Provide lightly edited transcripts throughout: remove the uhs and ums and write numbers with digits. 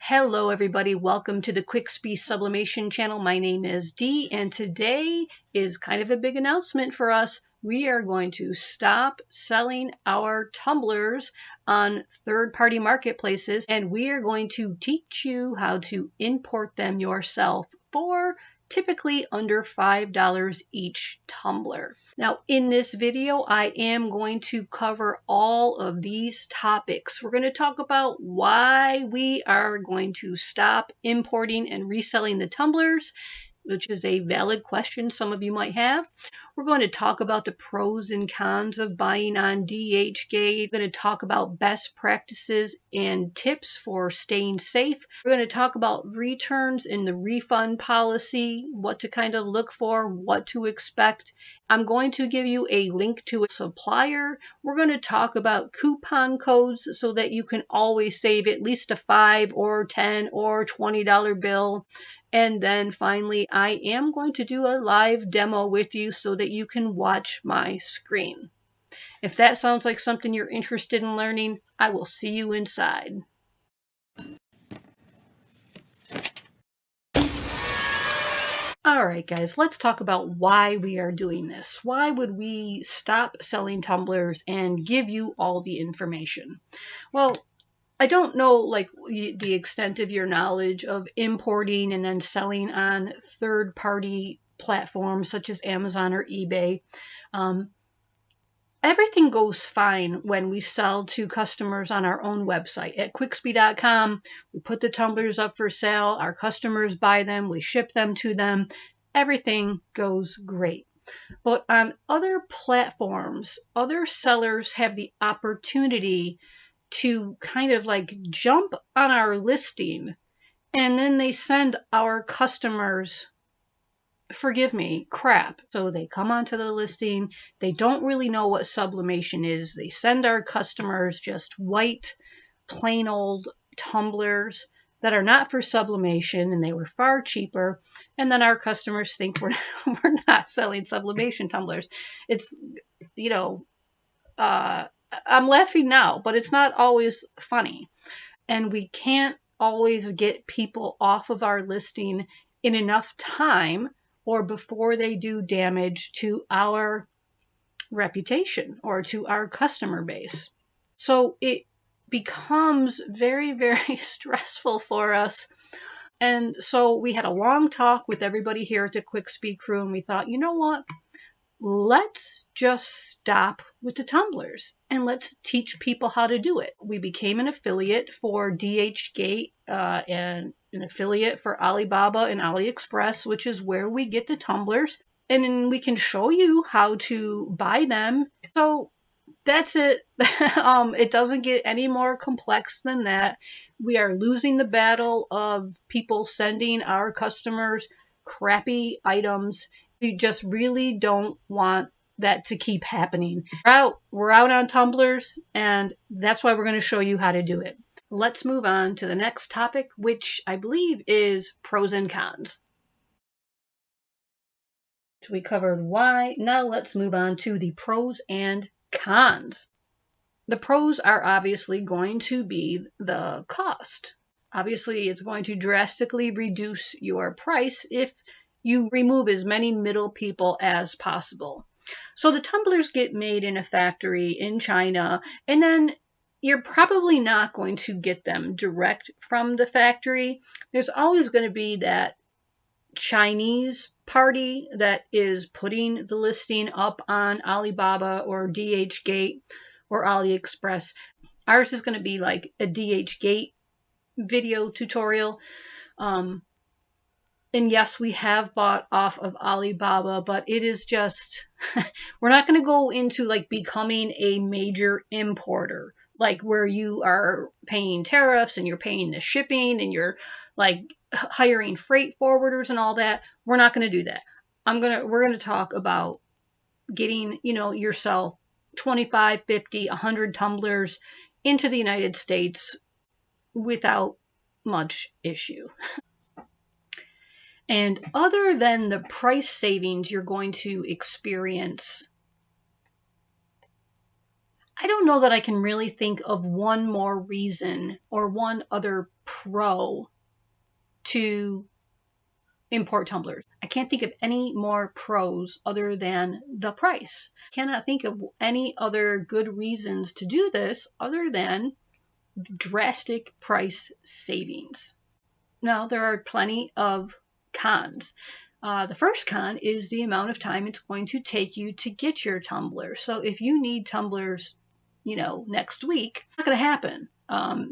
Hello everybody, welcome to the Quick Sublimation channel. My name is Dee, and today is kind of a big announcement for us. We are going to stop selling our tumblers on third-party marketplaces, and we are going to teach you how to import them yourself for typically under $5 each tumbler. Now, in this video, I am going to cover all of these topics. We're going to talk about why we are going to stop importing and reselling the tumblers, which is a valid question some of you might have. We're going to talk about the pros and cons of buying on DHgate. We're going to talk about best practices and tips for staying safe. We're going to talk about returns and the refund policy, what to kind of look for, what to expect. I'm going to give you a link to a supplier. We're going to talk about coupon codes so that you can always save at least a $5 or $10 or $20 bill. And then finally, I am going to do a live demo with you so that you can watch my screen. If that sounds like something you're interested in learning, I will see you inside. All right, guys, let's talk about why we are doing this. Why would we stop selling tumblers and give you all the information? Well, I don't know like the extent of your knowledge of importing and then selling on third-party platforms such as Amazon or eBay. Everything goes fine when we sell to customers on our own website. At quicksby.com, we put the tumblers up for sale. Our customers buy them. We ship them to them. Everything goes great. But on other platforms, other sellers have the opportunity to kind of like jump on our listing, and then they send our customers, forgive me, crap. So they come onto the listing, they don't really know what sublimation is. They send our customers just white, plain old tumblers that are not for sublimation, and they were far cheaper. And then our customers think we're not selling sublimation tumblers. It's, you know, I'm laughing now, but it's not always funny. And we can't always get people off of our listing in enough time or before they do damage to our reputation or to our customer base. So it becomes very, very stressful for us. And so we had a long talk with everybody here at the Quicksby crew, and we thought, you know what? Let's just stop with the tumblers and let's teach people how to do it. We became an affiliate for DHgate and an affiliate for Alibaba and AliExpress, which is where we get the tumblers. And then we can show you how to buy them. So that's it. It doesn't get any more complex than that. We are losing the battle of people sending our customers crappy items. We just really don't want that to keep happening. We're out on tumblers, and that's why we're going to show you how to do it. Let's move on to the next topic, which I believe is pros and cons. So we covered why. Now let's move on to the pros and cons. The pros are obviously going to be the cost. Obviously, it's going to drastically reduce your price if you remove as many middle people as possible. So the tumblers get made in a factory in China, and then you're probably not going to get them direct from the factory. There's always going to be that Chinese party that is putting the listing up on Alibaba or DHgate or AliExpress. Ours is going to be like a DHgate video tutorial. And yes, we have bought off of Alibaba, but it is just, we're not going to go into like becoming a major importer, like where you are paying tariffs and you're paying the shipping and you're like hiring freight forwarders and all that. We're not going to do that. We're going to talk about getting, yourself 25, 50, 100 tumblers into the United States without much issue. And other than the price savings you're going to experience, I don't know that I can really think of one more reason or one other pro to import tumblers. I can't think of any more pros other than the price. Cannot think of any other good reasons to do this other than drastic price savings. Now, there are plenty of cons. The first con is the amount of time it's going to take you to get your tumbler. So if you need tumblers, next week, it's not going to happen.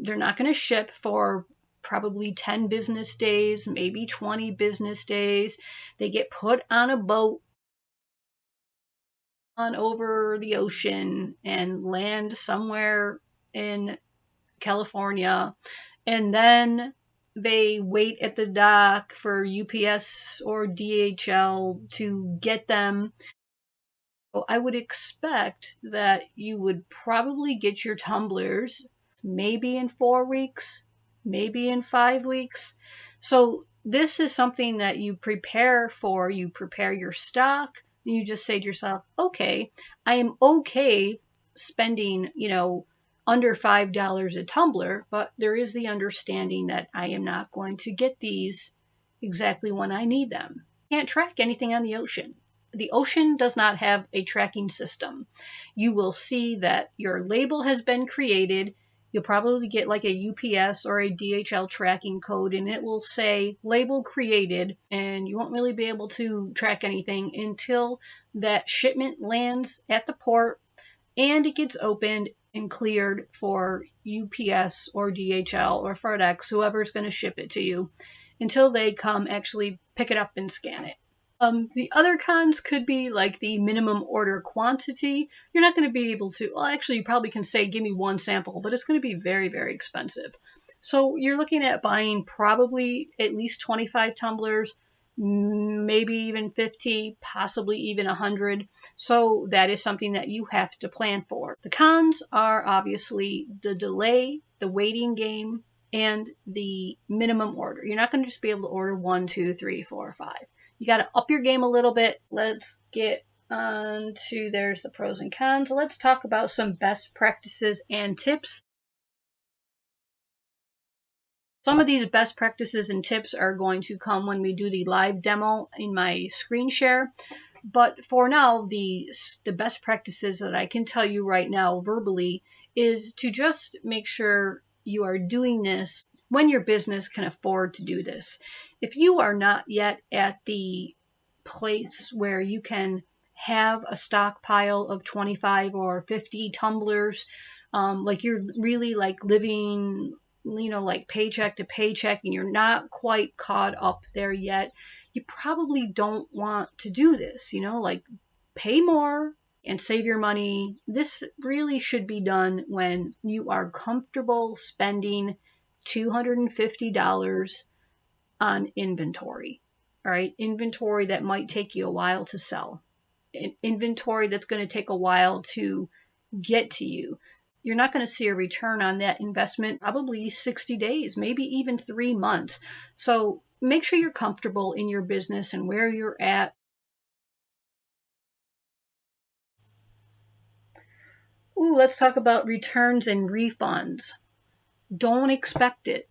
They're not going to ship for probably 10 business days, maybe 20 business days. They get put on a boat on over the ocean and land somewhere in California. And then they wait at the dock for UPS or DHL to get them. So I would expect that you would probably get your tumblers maybe in 4 weeks, maybe in 5 weeks. So this is something that you prepare for. You prepare your stock. And you just say to yourself, okay, I am okay spending, under $5 a tumbler, but there is the understanding that I am not going to get these exactly when I need them. You can't track anything on the ocean. The ocean does not have a tracking system. You will see that your label has been created. You'll probably get like a UPS or a DHL tracking code, and it will say label created, and you won't really be able to track anything until that shipment lands at the port and it gets opened and cleared for UPS or DHL or FedEx, whoever's going to ship it to you, until they come actually pick it up and scan it. The other cons could be like the minimum order quantity. You're not going to be able to, well, actually, you probably can say, give me one sample, but it's going to be very, very expensive. So you're looking at buying probably at least 25 tumblers, maybe even 50, possibly even 100. So that is something that you have to plan for. The cons are obviously the delay, the waiting game, and the minimum order. You're not going to just be able to order 1, 2, 3, 4, 5. You got to up your game a little bit. Let's get on to, there's the pros and cons. Let's talk about some best practices and tips. Some of these best practices and tips are going to come when we do the live demo in my screen share. But for now, the best practices that I can tell you right now verbally is to just make sure you are doing this when your business can afford to do this. If you are not yet at the place where you can have a stockpile of 25 or 50 tumblers, like you're really like living, like paycheck to paycheck, and you're not quite caught up there yet, you probably don't want to do this, like pay more and save your money. This really should be done when you are comfortable spending $250 on inventory. All right, inventory that might take you a while to sell, inventory that's going to take a while to get to you. You're not going to see a return on that investment probably 60 days, maybe even 3 months. So make sure you're comfortable in your business and where you're at. Ooh, let's talk about returns and refunds. Don't expect it.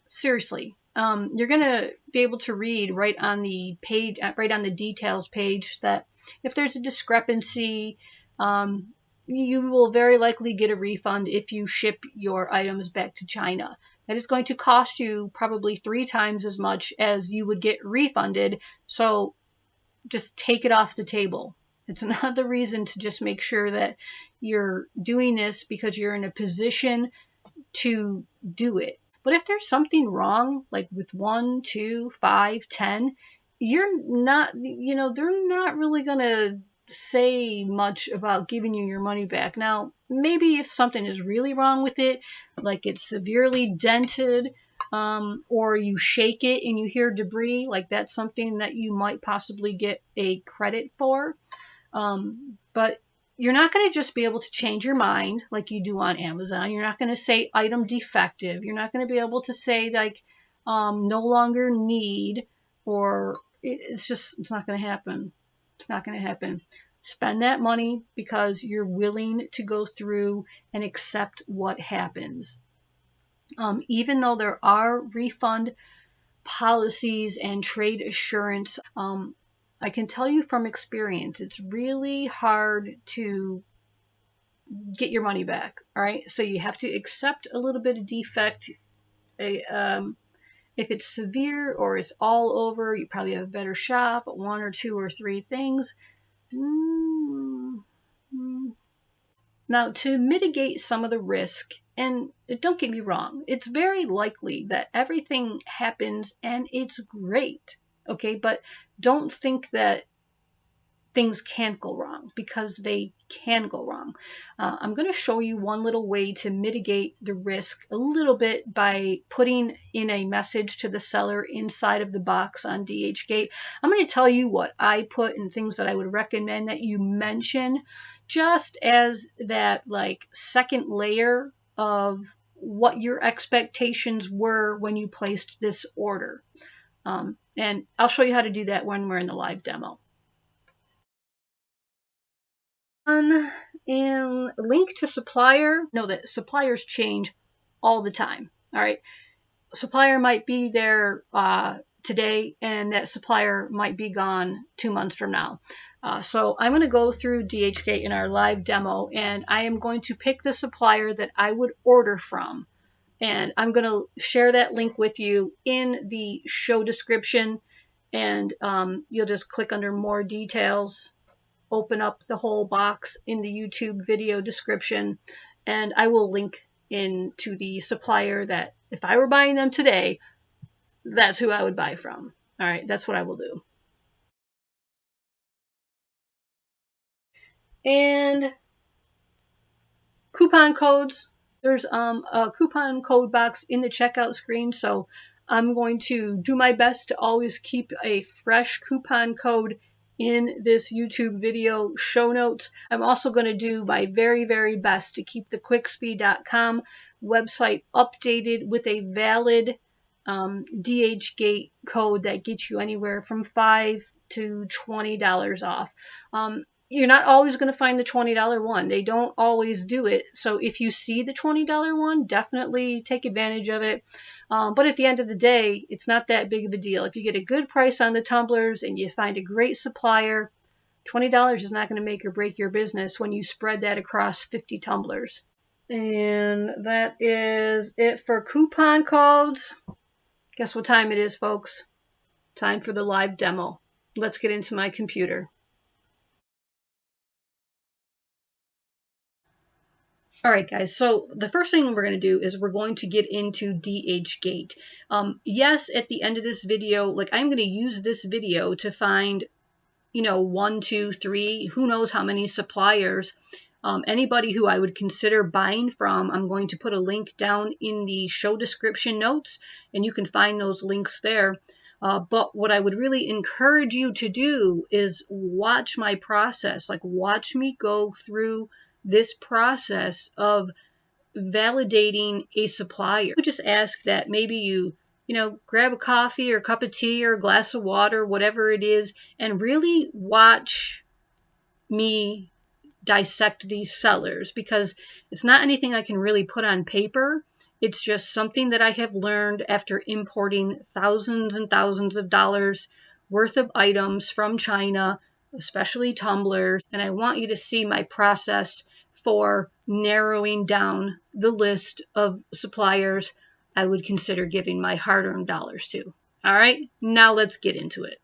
Seriously. You're going to be able to read right on the page, right on the details page, that if there's a discrepancy, you will very likely get a refund if you ship your items back to China. That is going to cost you probably 3 times as much as you would get refunded. So just take it off the table. It's another reason to just make sure that you're doing this because you're in a position to do it. But if there's something wrong, like with 1, 2, 5, 10, you're not, they're not really going to say much about giving you your money back. Now, maybe if something is really wrong with it, like it's severely dented, or you shake it and you hear debris, like that's something that you might possibly get a credit for. But you're not going to just be able to change your mind like you do on Amazon. You're not going to say item defective. You're not going to be able to say like no longer need, or it's not going to happen. It's not going to happen. Spend that money because you're willing to go through and accept what happens. Even though there are refund policies and trade assurance, I can tell you from experience, it's really hard to get your money back. All right, so you have to accept a little bit of defect. If it's severe or it's all over, you probably have a better shot, but one or two or three things. Now, to mitigate some of the risk, and don't get me wrong, it's very likely that everything happens and it's great, okay? But don't think that things can't go wrong, because they can go wrong. I'm going to show you one little way to mitigate the risk a little bit by putting in a message to the seller inside of the box on DHgate. I'm going to tell you what I put and things that I would recommend that you mention, just as that like second layer of what your expectations were when you placed this order. And I'll show you how to do that when we're in the live demo. And link to supplier. Know that suppliers change all the time. All right, supplier might be there today, and that supplier might be gone 2 months from now. So I'm going to go through DHgate in our live demo, and I am going to pick the supplier that I would order from, and I'm going to share that link with you in the show description, and you'll just click under more details, open up the whole box in the YouTube video description, and I will link into the supplier that if I were buying them today, that's who I would buy from. All right, that's what I will do. And coupon codes. There's a coupon code box in the checkout screen, so I'm going to do my best to always keep a fresh coupon code in this YouTube video show notes. I'm also going to do my very, very best to keep the quickspeed.com website updated with a valid DHgate code that gets you anywhere from $5 to $20 off. You're not always going to find the $20 one. They don't always do it. So if you see the $20 one, definitely take advantage of it. But at the end of the day, it's not that big of a deal. If you get a good price on the tumblers and you find a great supplier, $20 is not going to make or break your business when you spread that across 50 tumblers. And that is it for coupon codes. Guess what time it is, folks? Time for the live demo. Let's get into my computer. All right, guys, so the first thing we're going to do is we're going to get into DHgate. Yes, at the end of this video, like I'm going to use this video to find, 1, 2, 3, who knows how many suppliers, anybody who I would consider buying from. I'm going to put a link down in the show description notes, and you can find those links there. But what I would really encourage you to do is watch my process, like watch me go through this process of validating a supplier. I would just ask that maybe you grab a coffee or a cup of tea or a glass of water, whatever it is, and really watch me dissect these sellers, because it's not anything I can really put on paper. It's just something that I have learned after importing thousands and thousands of dollars worth of items from China, especially tumblers, and I want you to see my process for narrowing down the list of suppliers I would consider giving my hard-earned dollars to. All right, now let's get into it.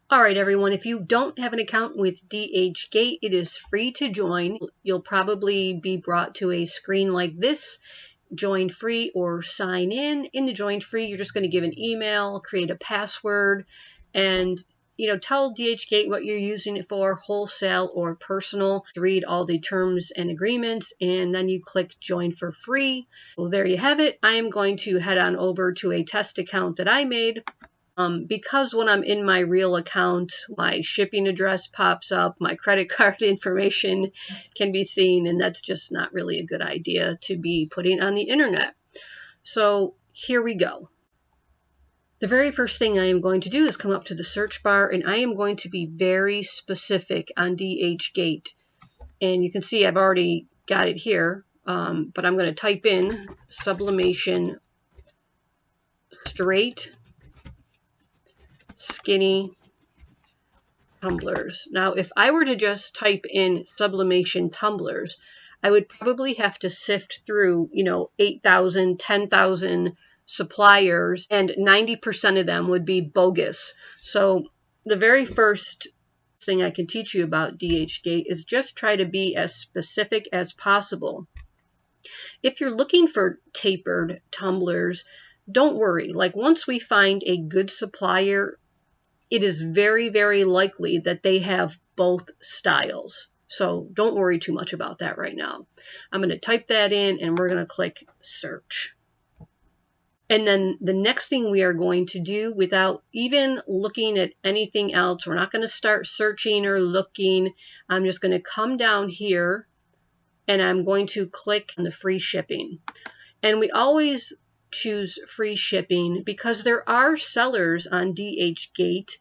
All right, everyone, if you don't have an account with DHgate, it is free to join. You'll probably be brought to a screen like this, join free or sign in. In the join free, you're just going to give an email, create a password, and tell DHgate what you're using it for, wholesale or personal. Read all the terms and agreements, and then you click join for free. Well, there you have it. I am going to head on over to a test account that I made. Because when I'm in my real account, my shipping address pops up, my credit card information can be seen, and that's just not really a good idea to be putting on the internet. So here we go. The very first thing I am going to do is come up to the search bar, and I am going to be very specific on DHgate. And you can see I've already got it here. but I'm going to type in sublimation straight skinny tumblers. Now, if I were to just type in sublimation tumblers, I would probably have to sift through, 8,000, 10,000 suppliers, and 90% of them would be bogus. So the very first thing I can teach you about DHgate is just try to be as specific as possible. If you're looking for tapered tumblers, don't worry. Like, once we find a good supplier, it is very, very likely that they have both styles. So don't worry too much about that right now. I'm going to type that in and we're going to click search. And then the next thing we are going to do, without even looking at anything else, we're not going to start searching or looking. I'm just going to come down here and I'm going to click on the free shipping. And we always choose free shipping because there are sellers on DHgate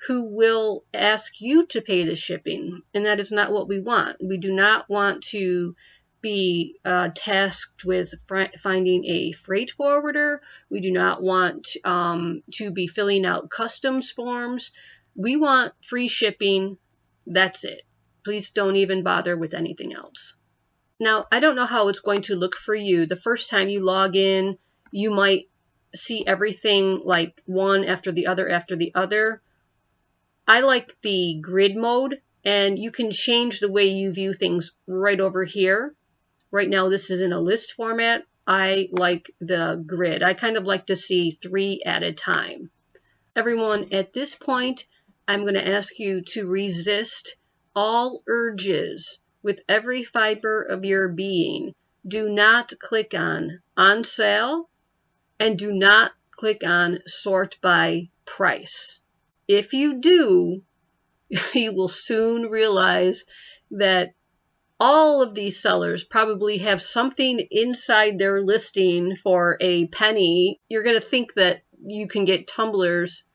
who will ask you to pay the shipping, and that is not what we want. We do not want to be tasked with finding a freight forwarder. We do not want to be filling out customs forms. We want free shipping. That's it. Please don't even bother with anything else. Now, I don't know how it's going to look for you. The first time you log in, you might see everything like one after the other after the other. I like the grid mode, and you can change the way you view things right over here. Right now, this is in a list format. I like the grid. I kind of like to see 3 at a time. Everyone, at this point, I'm going to ask you to resist all urges with every fiber of your being. Do not click on sale, and do not click on sort by price. If you do, you will soon realize that all of these sellers probably have something inside their listing for a penny. You're going to think that you can get tumblers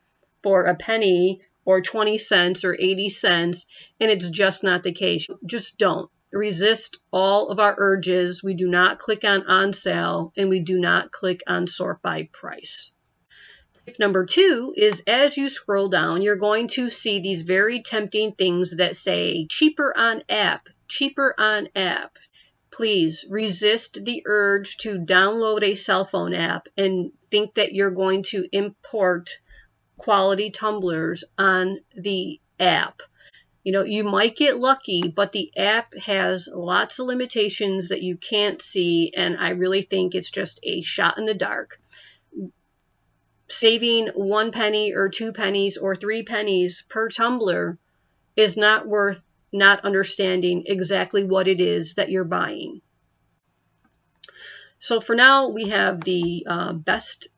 for a penny or 20 cents or 80 cents, and it's just not the case. Just don't. Resist all of our urges. We do not click on sale, and we do not click on sort by price. Tip number 2 is, as you scroll down, you're going to see these very tempting things that say cheaper on app, cheaper on app. Please resist the urge to download a cell phone app and think that you're going to import quality tumblers on the app. You might get lucky, but the app has lots of limitations that you can't see, and I really think it's just a shot in the dark. Saving 1 penny or 2 pennies or 3 pennies per tumbler is not worth not understanding exactly what it is that you're buying. So for now, we have the best.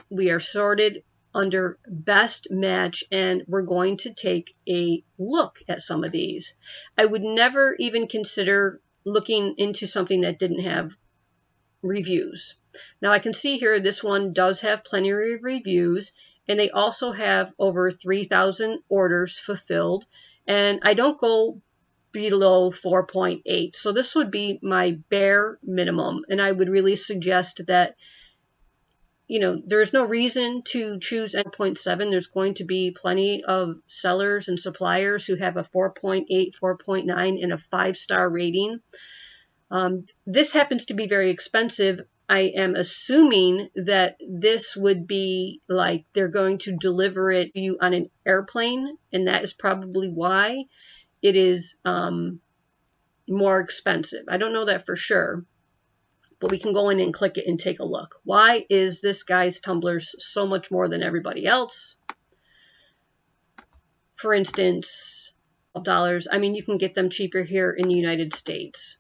We are sorted under best match, and we're going to take a look at some of these. I would never even consider looking into something that didn't have reviews. Now I can see here this one does have plenty of reviews, and they also have over 3,000 orders fulfilled, and I don't go below 4.8. So this would be my bare minimum, and I would really suggest that there's no reason to choose 0.7. There's going to be plenty of sellers and suppliers who have a 4.8, 4.9, and a 5-star rating. This happens to be very expensive. I am assuming that this would be like they're going to deliver it to you on an airplane, and that is probably why it is more expensive. I don't know that for sure, but we can go in and click it and take a look. Why is this guy's tumblers so much more than everybody else? For instance, $12. I mean, you can get them cheaper here in the United States.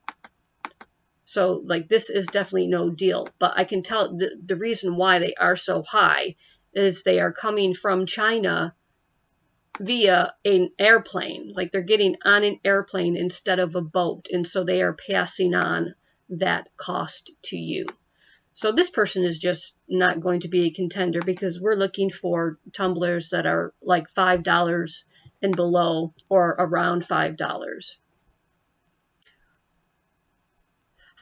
So like this is definitely no deal, but I can tell the reason why they are so high is they are coming from China via an airplane. Like they're getting on an airplane instead of a boat, and so they are passing on that cost to you. So this person is just not going to be a contender because we're looking for tumblers that are like $5 and below, or around $5.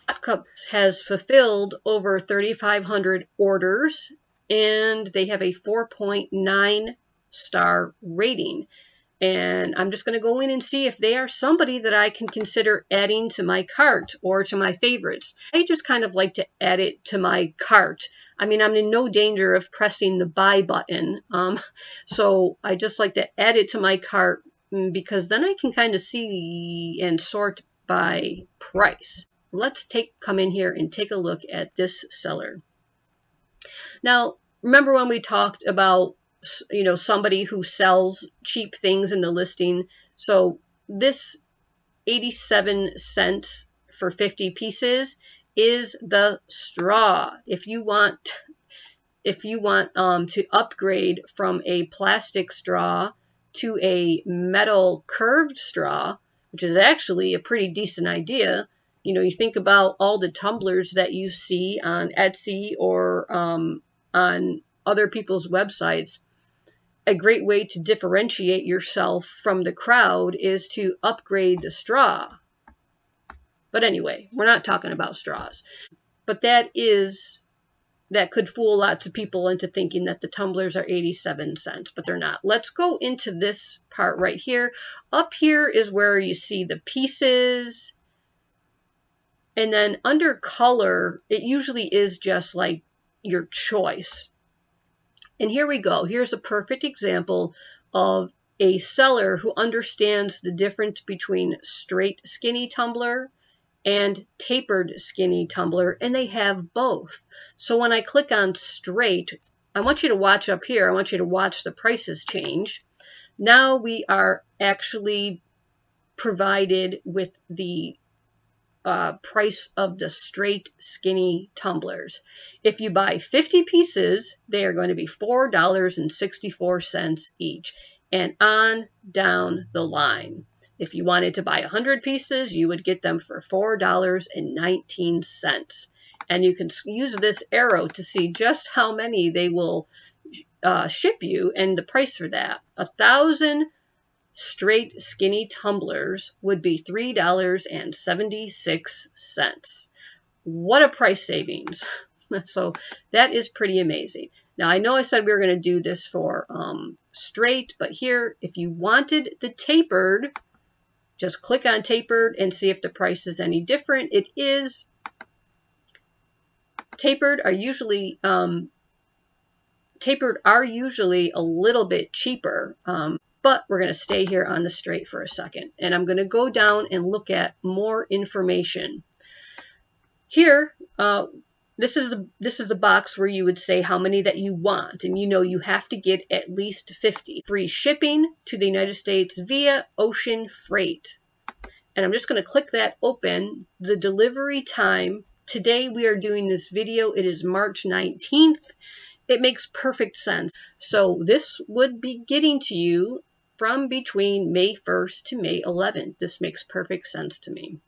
Hot Cups has fulfilled over 3,500 orders, and they have a 4.9 star rating. And I'm just going to go in and see if they are somebody that I can consider adding to my cart or to my favorites. I just kind of like to add it to my cart. I mean, I'm in no danger of pressing the buy button. So I just like to add it to my cart because then I can kind of see and sort by price. Let's come in here and take a look at this seller. Now, remember when we talked about, you know, somebody who sells cheap things in the listing? So this 87 cents for 50 pieces is the straw. If you want to upgrade from a plastic straw to a metal curved straw, which is actually a pretty decent idea. You know, you think about all the tumblers that you see on Etsy or on other people's websites. A great way to differentiate yourself from the crowd is to upgrade the straw. But anyway, we're not talking about straws. But that could fool lots of people into thinking that the tumblers are 87 cents, but they're not. Let's go into this part right here. Up here is where you see the pieces. And then under color, it usually is just like your choice. And here we go. Here's a perfect example of a seller who understands the difference between straight skinny tumbler and tapered skinny tumbler, and they have both. So when I click on straight, I want you to watch up here. I want you to watch the prices change. Now we are actually provided with the price of the straight skinny tumblers. If you buy 50 pieces, they are going to be $4.64 each, and on down the line. If you wanted to buy 100 pieces, you would get them for $4.19. And you can use this arrow to see just how many they will ship you and the price for that. 1,000 straight skinny tumblers would be $3.76. What a price savings. So that is pretty amazing. Now, I know I said we were going to do this for straight, but here, if you wanted the tapered, just click on tapered and see if the price is any different. It is. Tapered are usually a little bit cheaper, but we're going to stay here on the straight for a second. And I'm going to go down and look at more information. Here, this is the box where you would say how many that you want, and you know you have to get at least 50. Free shipping to the United States via ocean freight. And I'm just going to click that open. The delivery time, today we are doing this video, it is March 19th. It makes perfect sense. So this would be getting to you from between May 1st to May 11th. This makes perfect sense to me.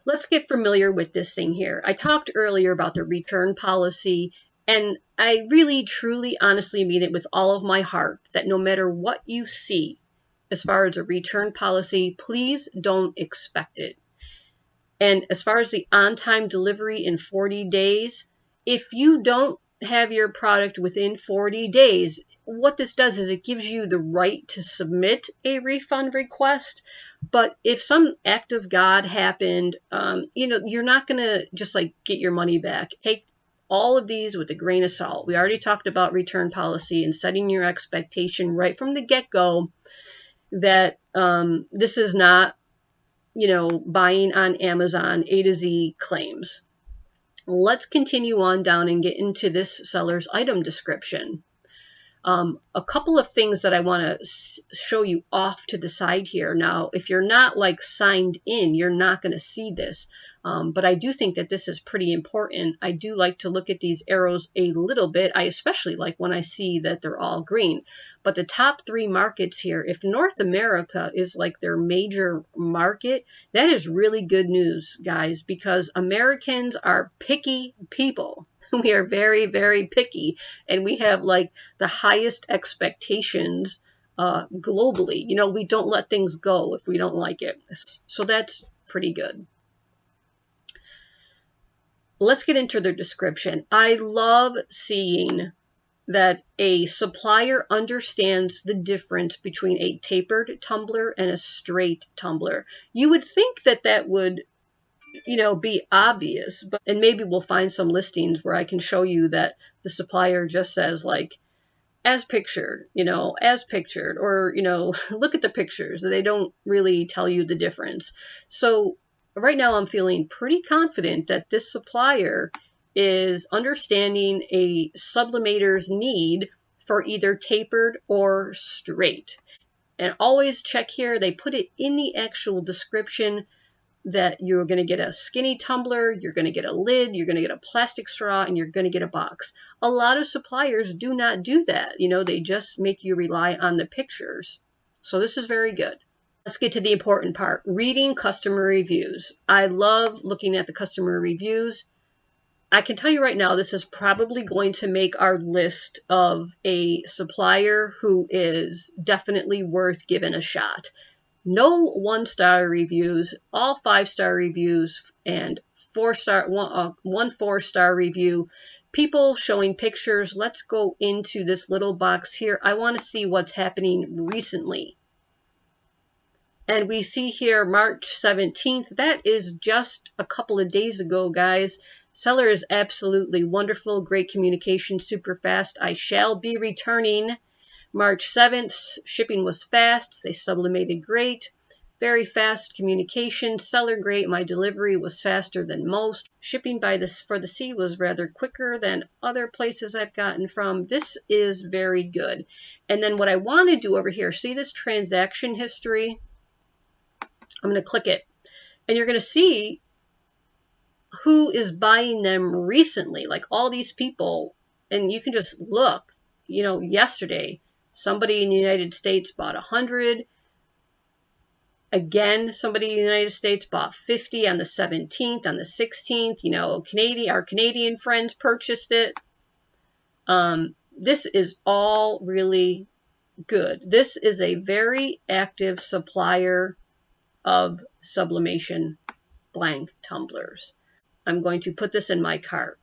Let's get familiar with this thing here. I talked earlier about the return policy, and I really, truly, honestly mean it with all of my heart that no matter what you see as far as a return policy, please don't expect it. And as far as the on-time delivery in 40 days, if you don't have your product within 40 days, what this does is it gives you the right to submit a refund request. But if some act of God happened, you're not going to just like get your money back. Take all of these with a grain of salt. We already talked about return policy and setting your expectation right from the get-go that this is not, buying on Amazon A to Z claims. Let's continue on down and get into this seller's item description. A couple of things that I want to show you off to the side here. Now, if you're not like signed in, you're not going to see this. But I do think that this is pretty important. I do like to look at these arrows a little bit. I especially like when I see that they're all green. But the top 3 markets here, if North America is like their major market, that is really good news, guys, because Americans are picky people. We are very, very picky, and we have like the highest expectations globally. We don't let things go if we don't like it. So that's pretty good. Let's get into their description. I love seeing that a supplier understands the difference between a tapered tumbler and a straight tumbler. You would think that that would, be obvious, but and maybe we'll find some listings where I can show you that the supplier just says like, as pictured, as pictured, or, look at the pictures. They don't really tell you the difference. So right now I'm feeling pretty confident that this supplier is understanding a sublimator's need for either tapered or straight. And always check here, they put it in the actual description that you're going to get a skinny tumbler, you're going to get a lid, you're going to get a plastic straw, and you're going to get a box. A lot of suppliers do not do that. They just make you rely on the pictures. So this is very good. Let's get to the important part, reading customer reviews. I love looking at the customer reviews. I can tell you right now, this is probably going to make our list of a supplier who is definitely worth giving a shot. No 1-star reviews, all 5-star reviews, and one 4-star review. People showing pictures. Let's go into this little box here. I want to see what's happening recently. And we see here March 17th. That is just a couple of days ago, guys. Seller is absolutely wonderful. Great communication, super fast. I shall be returning. March 7th, shipping was fast. They sublimated great. Very fast communication. Seller great. My delivery was faster than most. Shipping for the sea was rather quicker than other places I've gotten from. This is very good. And then what I want to do over here, see this transaction history? I'm going to click it. And you're going to see who is buying them recently. Like all these people. And you can just look, yesterday. Somebody in the United States bought 100. Again, somebody in the United States bought 50 on the 17th, on the 16th. Our Canadian friends purchased it. This is all really good. This is a very active supplier of sublimation blank tumblers. I'm going to put this in my cart.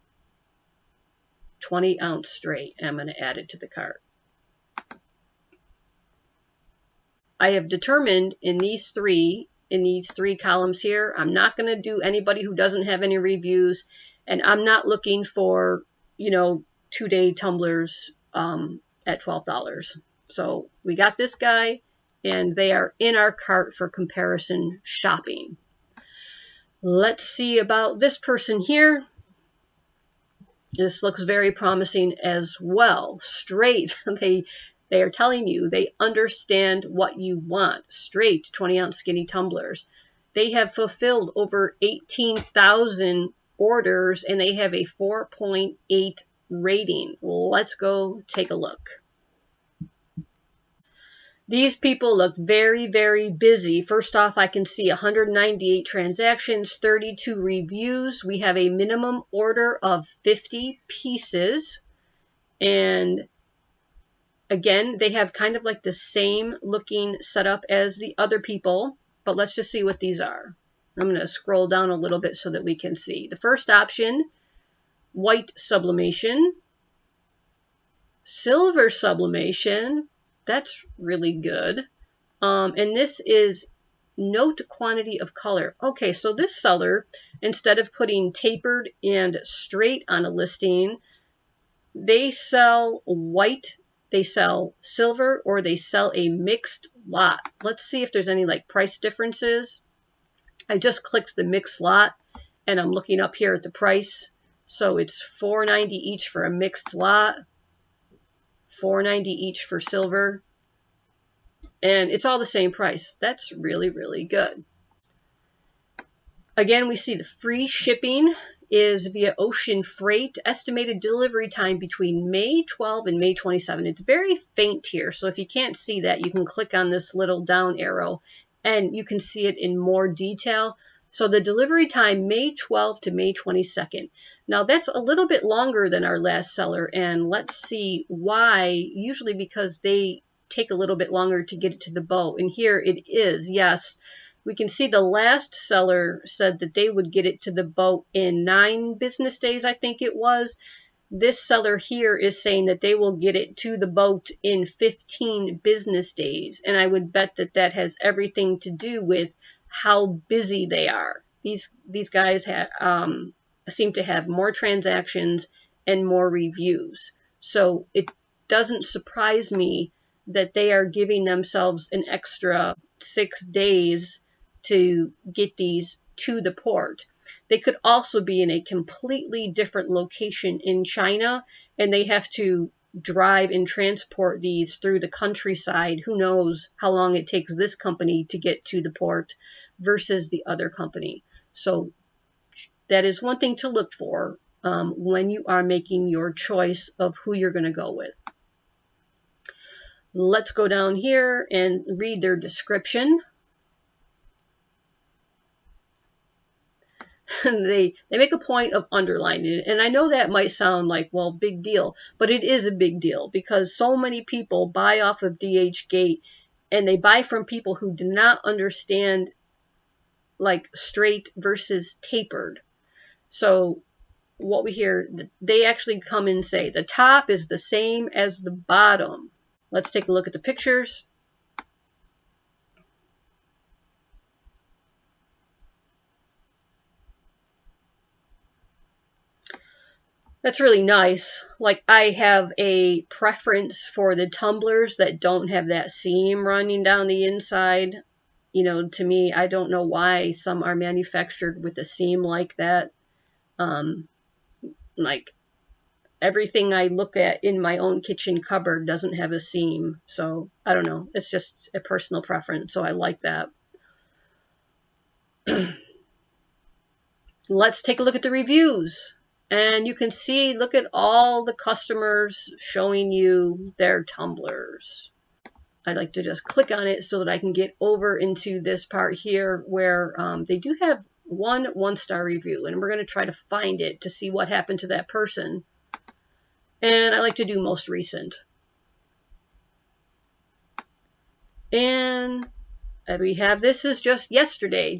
20-ounce straight. I'm going to add it to the cart. I have determined in these three columns here, I'm not going to do anybody who doesn't have any reviews, and I'm not looking for, 2-day tumblers at $12. So we got this guy, and they are in our cart for comparison shopping. Let's see about this person here. This looks very promising as well. Straight. They are telling you they understand what you want. Straight 20-ounce skinny tumblers. They have fulfilled over 18,000 orders and they have a 4.8 rating. Let's go take a look. These people look very, very busy. First off, I can see 198 transactions, 32 reviews. We have a minimum order of 50 pieces. And again, they have kind of like the same looking setup as the other people, but let's just see what these are. I'm going to scroll down a little bit so that we can see. The first option, white sublimation, silver sublimation. That's really good. And this is note quantity of color. Okay, so this seller, instead of putting tapered and straight on a listing, they sell white, they sell silver, or they sell a mixed lot. Let's see if there's any like price differences. I just clicked the mixed lot and I'm looking up here at the price. So it's $4.90 each for a mixed lot, $4.90 each for silver, and it's all the same price. That's really, really good. Again, we see the free shipping is via ocean freight. Estimated delivery time between May 12 and May 27. It's very faint here, so if you can't see that, you can click on this little down arrow and you can see it in more detail. So the delivery time, May 12 to May 22nd. Now that's a little bit longer than our last seller, and let's see why. Usually because they take a little bit longer to get it to the boat. And here it is, yes. We can see the last seller said that they would get it to the boat in 9 business days, I think it was. This seller here is saying that they will get it to the boat in 15 business days. And I would bet that that has everything to do with how busy they are. These guys seem to have more transactions and more reviews. So it doesn't surprise me that they are giving themselves an extra 6 days to get these to the port. They could also be in a completely different location in China, and they have to drive and transport these through the countryside. Who knows how long it takes this company to get to the port versus the other company. So that is one thing to look for when you are making your choice of who you're going to go with. Let's go down here and read their description. They make a point of underlining it. And I know that might sound like, well, big deal, but it is a big deal because so many people buy off of DH Gate, and they buy from people who do not understand like straight versus tapered. So what we hear, they actually come and say the top is the same as the bottom. Let's take a look at the pictures. That's really nice. Like, I have a preference for the tumblers that don't have that seam running down the inside. You know, to me, I don't know why some are manufactured with a seam like that. Like, everything I look at in my own kitchen cupboard doesn't have a seam. So, I don't know. It's just a personal preference, so I like that. Let's take a look at the reviews. And you can see, look at all the customers showing you their tumblers. I'd like to just click on it so that I can get over into this part here where they do have one-star review. And we're going to try to find it to see what happened to that person. And I like to do most recent. And we have, this is just yesterday,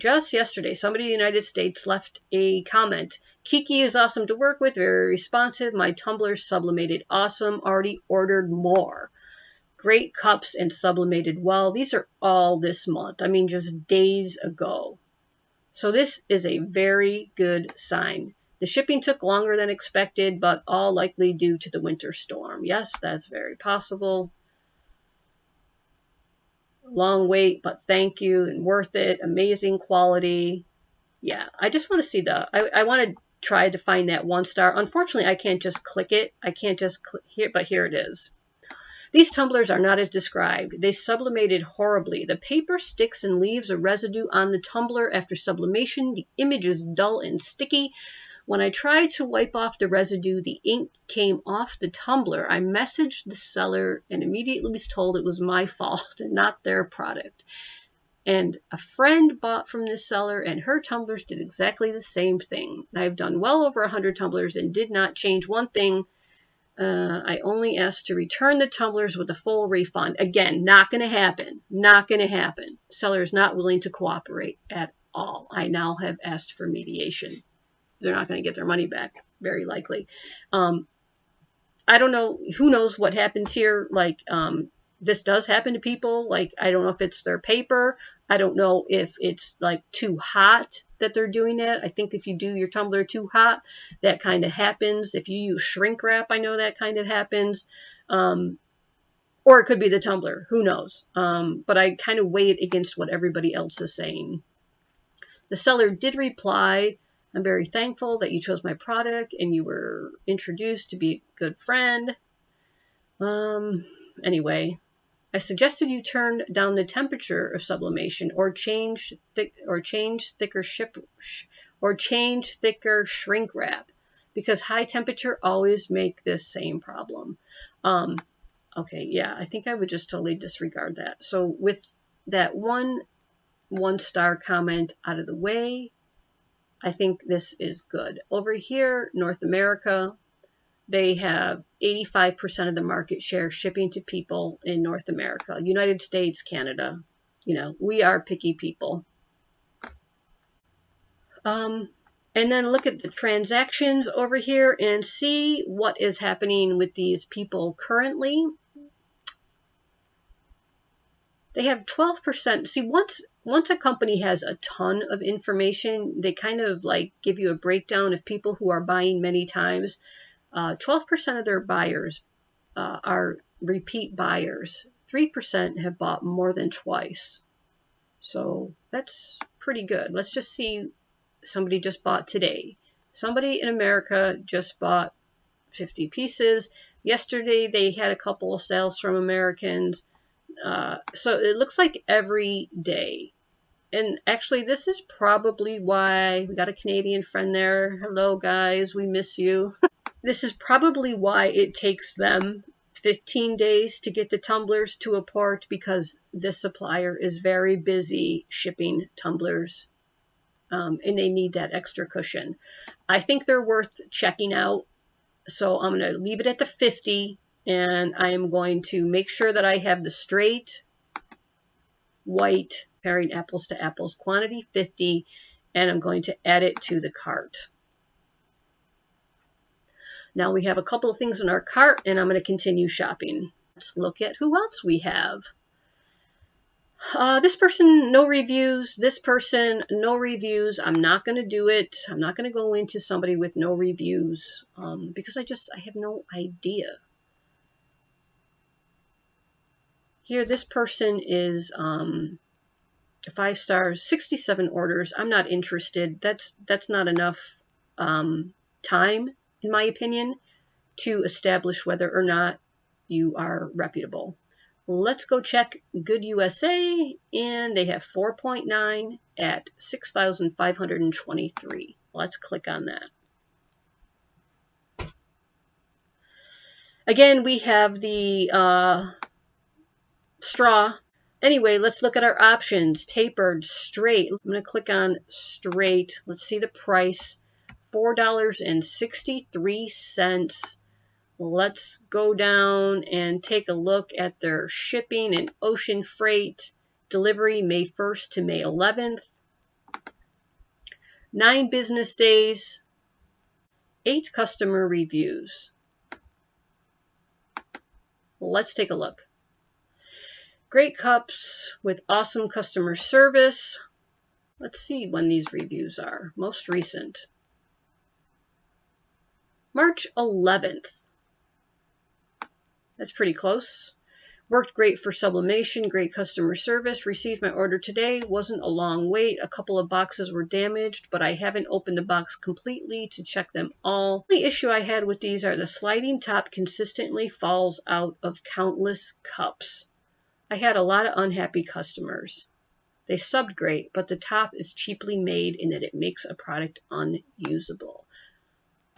somebody in the United States left a comment. Kiki is awesome to work with, very responsive. My tumblers sublimated awesome, already ordered more. Great cups and sublimated well. These are all this month. I mean, just days ago. So this is a very good sign. The shipping took longer than expected, but all likely due to the winter storm. Yes, that's very possible. Long wait, but thank you and worth it. Amazing quality. Yeah, I just want to see I want to try to find that 1-star. Unfortunately, I can't just click it. I can't just click here, but here it is. These tumblers are not as described. They sublimated horribly. The paper sticks and leaves a residue on the tumbler after sublimation. The image is dull and sticky. When I tried to wipe off the residue, the ink came off the tumbler. I messaged the seller and immediately was told it was my fault and not their product. And a friend bought from this seller, and her tumblers did exactly the same thing. I've done well over 100 tumblers and did not change one thing. I only asked to return the tumblers with a full refund. Again, not going to happen. Not going to happen. Seller is not willing to cooperate at all. I now have asked for mediation. They're not going to get their money back, very likely. I don't know. Who knows what happens here? Like, this does happen to people. Like, I don't know if it's their paper. I don't know if it's like too hot that they're doing that. I think if you do your tumbler too hot, that kind of happens. If you use shrink wrap, I know that kind of happens. Or it could be the tumbler. Who knows? But I kind of weigh it against what everybody else is saying. The seller did reply, I'm very thankful that you chose my product and you were introduced to be a good friend. Anyway, I suggested you turn down the temperature of sublimation or change thicker shrink wrap because high temperature always make this same problem. Okay, yeah, I think I would just totally disregard that. So with that one-star comment out of the way, I think this is good. Over here, North America, they have 85% of the market share shipping to people in North America. United States, Canada, you know, we are picky people. And then look at the transactions over here and see what is happening with these people currently. They have 12%. See, once a company has a ton of information, they kind of like give you a breakdown of people who are buying many times. 12% of their buyers are repeat buyers. 3% have bought more than twice. So that's pretty good. Let's just see. Somebody just bought today. Somebody in America just bought 50 pieces. Yesterday they had a couple of sales from Americans. So it looks like every day. And actually, this is probably why we got a Canadian friend there. Hello, guys. We miss you. This is probably why it takes them 15 days to get the tumblers to a port, because this supplier is very busy shipping tumblers. And they need that extra cushion. I think they're worth checking out. So I'm going to leave it at the 50. And I am going to make sure that I have the straight white, comparing apples to apples, quantity 50, and I'm going to add it to the cart. Now we have a couple of things in our cart, and I'm going to continue shopping. Let's look at who else we have. This person, no reviews. This person, no reviews. I'm not going to do it. I'm not going to go into somebody with no reviews because I have no idea. Here, this person is 5 stars, 67 orders. I'm not interested. That's not enough time, in my opinion, to establish whether or not you are reputable. Let's go check Good USA, and they have 4.9 at 6,523. Let's click on that. Again, we have the straw. Anyway, let's look at our options. Tapered, straight. I'm going to click on straight. Let's see the price. $4.63. Let's go down and take a look at their shipping and ocean freight. Delivery May 1st to May 11th. 9 business days. 8 customer reviews. Let's take a look. Great cups with awesome customer service. Let's see when these reviews are. Most recent. March 11th. That's pretty close. Worked great for sublimation, great customer service. Received my order today. Wasn't a long wait. A couple of boxes were damaged, but I haven't opened the box completely to check them all. The issue I had with these are the sliding top consistently falls out of countless cups. I had a lot of unhappy customers. They subbed great, but the top is cheaply made in that it makes a product unusable.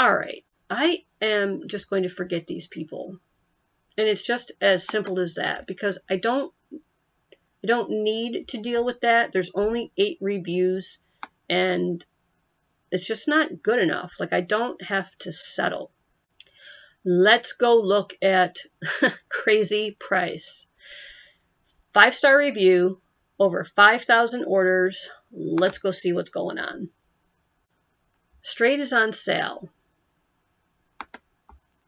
All right, I am just going to forget these people. And it's just as simple as that, because I don't need to deal with that. There's only 8 reviews, and it's just not good enough. Like, I don't have to settle. Let's go look at crazy price. 5-star review, over 5,000 orders. Let's go see what's going on. Straight is on sale.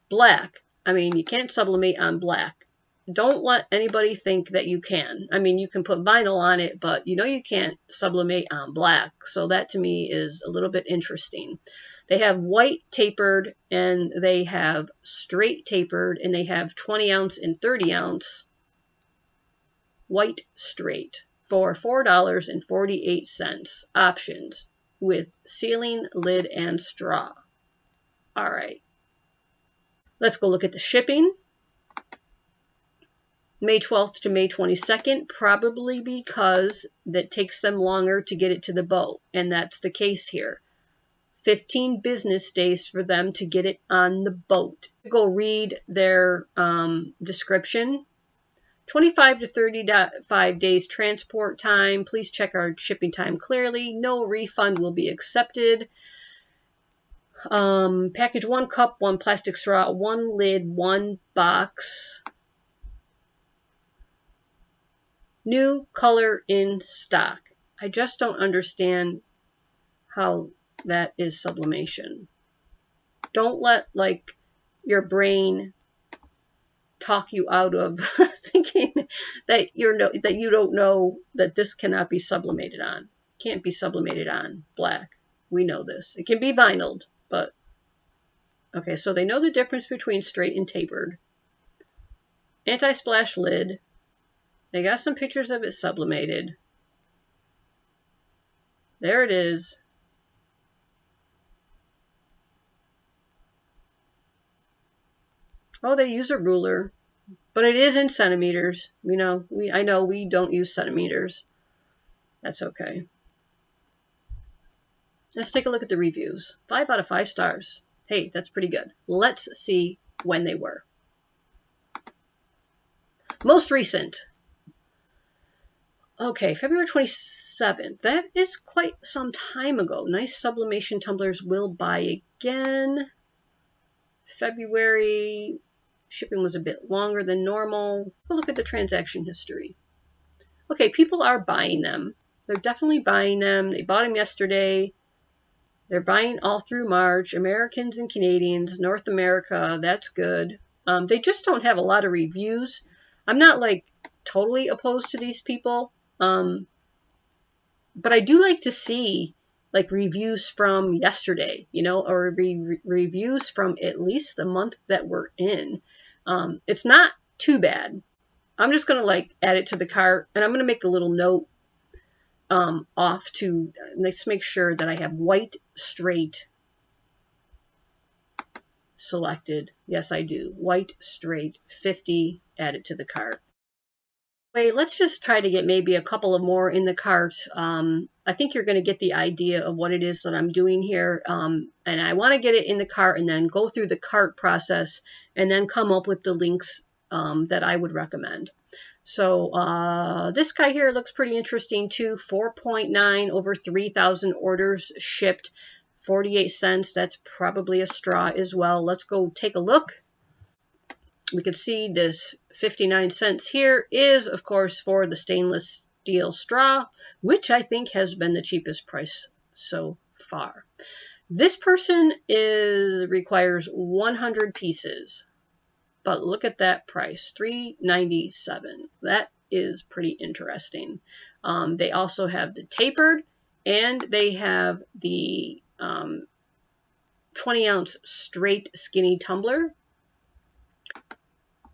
Black. I mean, you can't sublimate on black. Don't let anybody think that you can. I mean, you can put vinyl on it, but you know you can't sublimate on black. So that to me is a little bit interesting. They have white tapered, and they have straight tapered, and they have 20 ounce and 30 ounce white straight for $4.48 options with sealing, lid, and straw. All right. Let's go look at the shipping. May 12th to May 22nd, probably because that takes them longer to get it to the boat. And that's the case here. 15 business days for them to get it on the boat. Go read their description. 25 to 35 days transport time. Please check our shipping time clearly. No refund will be accepted. Package 1 cup, 1 plastic straw, 1 lid, 1 box. New color in stock. I just don't understand how that is sublimation. Don't let like your brain talk you out of thinking that you don't know that this cannot be sublimated on. Can't be sublimated on black. We know this. It can be vinyled, but okay, so they know the difference between straight and tapered. Anti-splash lid. They got some pictures of it sublimated. There it is. Oh, they use a ruler, but it is in centimeters. I know we don't use centimeters. That's okay. Let's take a look at the reviews. 5 out of 5 stars. Hey, that's pretty good. Let's see when they were. Most recent. Okay, February 27th. That is quite some time ago. Nice Sublimation Tumblers will buy again. February, shipping was a bit longer than normal. We'll look at the transaction history. Okay, people are buying them. They're definitely buying them. They bought them yesterday. They're buying all through March. Americans and Canadians, North America, that's good. They just don't have a lot of reviews. I'm not like totally opposed to these people. But I do like to see like reviews from yesterday, or reviews from at least the month that we're in. It's not too bad. I'm just going to like add it to the cart, and I'm going to make a little note off to let's make sure that I have white straight selected. Yes, I do. White straight 50 added to the cart. Wait, let's just try to get maybe a couple of more in the cart. I think you're going to get the idea of what it is that I'm doing here. And I want to get it in the cart and then go through the cart process and then come up with the links that I would recommend. So this guy here looks pretty interesting too. 4.9 over 3,000 orders shipped, 48 cents. That's probably a straw as well. Let's go take a look. We can see this 59 cents here is, of course, for the stainless steel straw, which I think has been the cheapest price so far. This person requires 100 pieces. But look at that price, $3.97. That is pretty interesting. They also have the tapered, and they have the 20-ounce straight skinny tumbler.